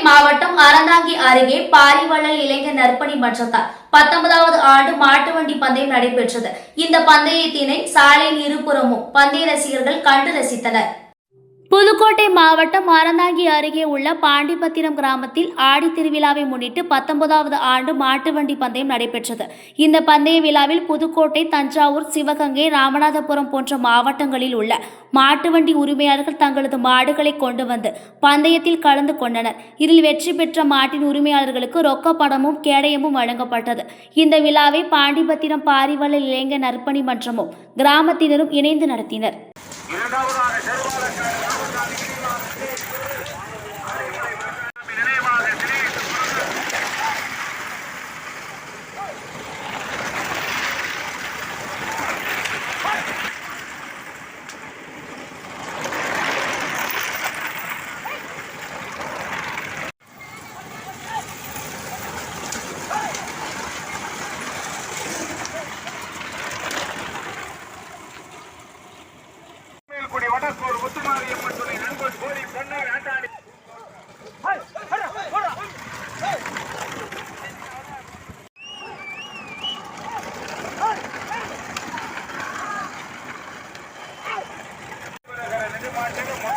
மாவட்டம் அறந்தாங்கி அருகே பாரிவள்ளல் இளைஞர் நற்பணி மன்றத்தால் 19வது ஆண்டு மாட்டு வண்டி பந்தயம் நடைபெற்றது. இந்த பந்தயத்தினை சாலையின் இருபுறமும் பந்தய ரசிகர்கள் கண்டு ரசித்தனர். புதுக்கோட்டை மாவட்டம் அறந்தாங்கி அருகே உள்ள பாண்டிபத்திரம் கிராமத்தில் ஆடி திருவிழாவை முன்னிட்டு 19வது ஆண்டு மாட்டு வண்டி பந்தயம் நடைபெற்றது. இந்த பந்தய விழாவில் புதுக்கோட்டை, தஞ்சாவூர், சிவகங்கை, ராமநாதபுரம் போன்ற மாவட்டங்களில் உள்ள மாட்டு வண்டி உரிமையாளர்கள் தங்களது மாடுகளை கொண்டு வந்து பந்தயத்தில் கலந்து கொண்டனர். இதில் வெற்றி பெற்ற மாட்டின் உரிமையாளர்களுக்கு ரொக்க பணமும் கேடயமும் வழங்கப்பட்டது. இந்த விழாவை பாண்டிபத்திரம் பாரிவள்ளல் இளைஞர் நற்பணி மன்றமும் கிராமத்தினரும் இணைந்து நடத்தினர். வடக்கூர் முத்துமாரியம்மன் துணை நண்பன் கோரி பொன்னை ஆட்டாடி நெடுமாட்டேன்